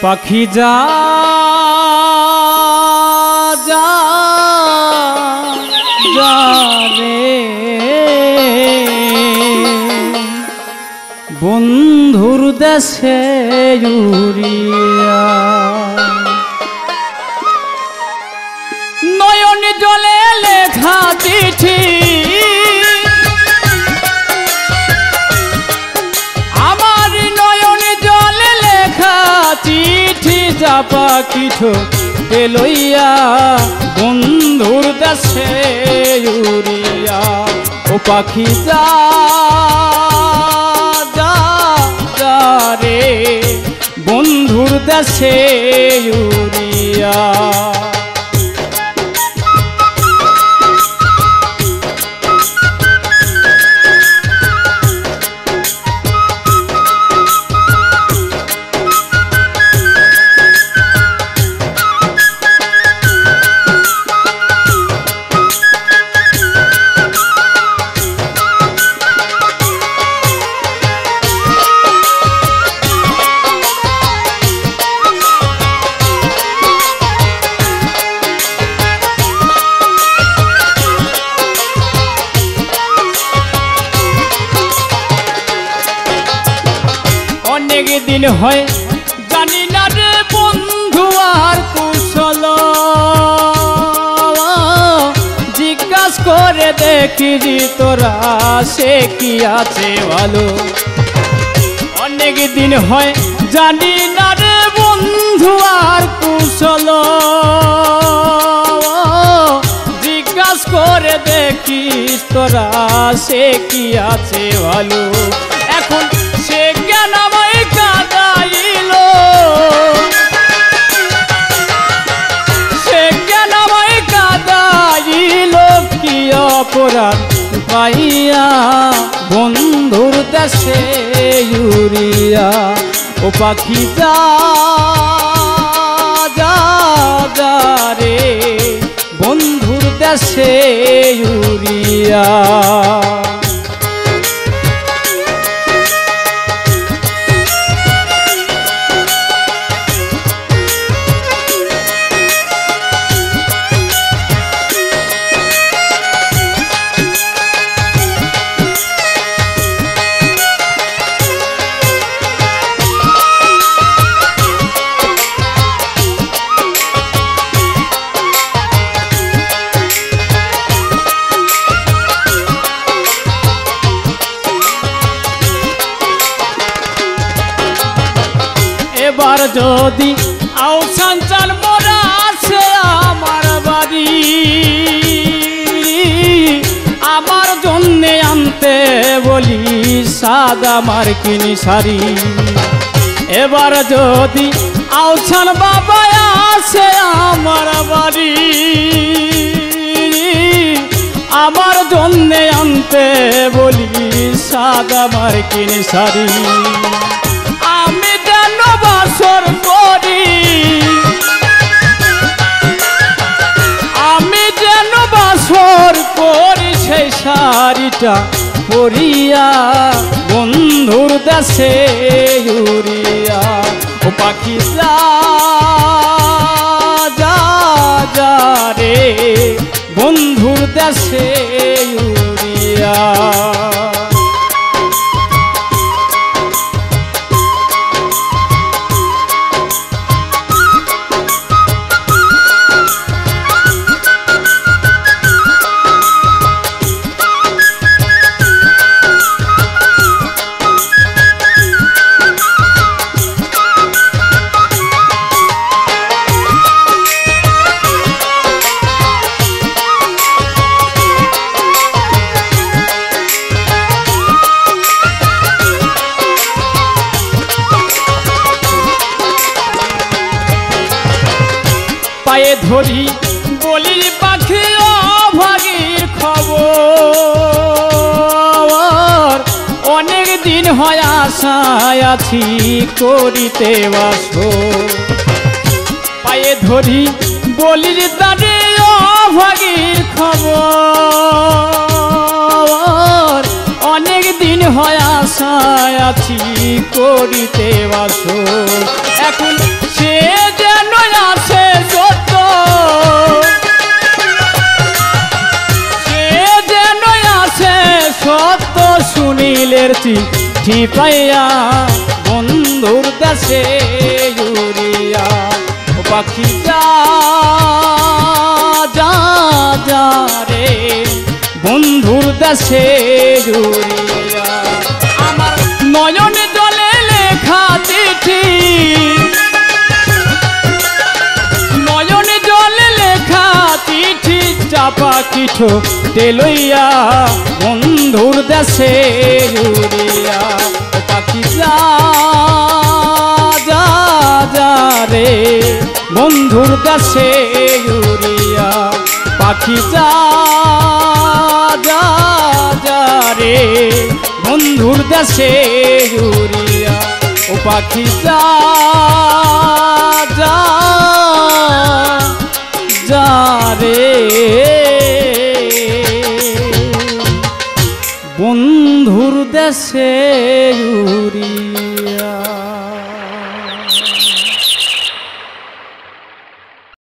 পাখি যা যা যা রে বন্ধুর দেশে উড়িয়া, নয়ন জলে লেখা চিঠি আমার, নয়ন জলে লেখা চিঠি যা পাখিঠো লইয়া বন্ধুর দেশে উড়িয়া। ও পাখি যা যা যা রে বন্ধুর দেশে উড়িয়া। অনেক দিন হয় জানি না রে বন্ধু আর কুশল, জিজ্ঞাস করে দেখি তোরা সে কি আছে ভালো। অনেক দিন হয় জানি না রে বন্ধু আর কুশল, জিজ্ঞাস করে দেখিস তোরা সে কি আছে ভালো। এখন সে জ্ঞান আমায় কাঁদাইল, সে জ্ঞান আমায় কাঁদাইল, কি অপরাধ পাইয়া বন্ধুর দেশে উড়িয়া। ও পাখি যা যা যা রে বন্ধুর দেশে উড়িয়া। এবার যদি আউসান চাল মোরা আসে আমার বাড়ি, আমার জন্যে আনতে বলি সাদা মার্কিনি শাড়ি। এবার যদি আউসান বাবা আসে আমার বাড়ি, আমার জন্যে আনতে বলি সাদা মার্কিনি শাড়ি। আমি যেন বাসর করি, আমি যেন বাসর করি সেই শাড়িটা পরিয়া বন্ধুর দেশে উড়িয়া। ও পাখি যা যা যা রে বন্ধুর দেশে উড়িয়া। পায়ে ধরি বলি পাখি অভাগীর খবর, দিন হয় আশায় আছি করিতে বাসর। পায়ে ধরি বলির তারে অভাগীর খবর, অনেক দিন হয় আশায় আছি করিতে বাসর। এখন সে যেন আসে সত্য, সে যেন আসে সত্য শুনিলের চিঠি পাইয়া বন্ধুর দেশে উড়িয়া। ও পাখি যা যা যা রে বন্ধুর দেশে উড়িয়া। আমার নয়নে জলে লেখা চিঠি, নয়নে জলে লেখা চিঠি চাপা কিঠো লইয়া বন্ধুর দেশে উড়িয়া। ও পাখি যা যা যা রে বন্ধুর দেশে উড়িয়া। পাখি যা যা যা রে বন্ধুর দেশে উড়িয়া। ও পাখি যা যা যা রে বন্ধুর দেশে উড়িয়া।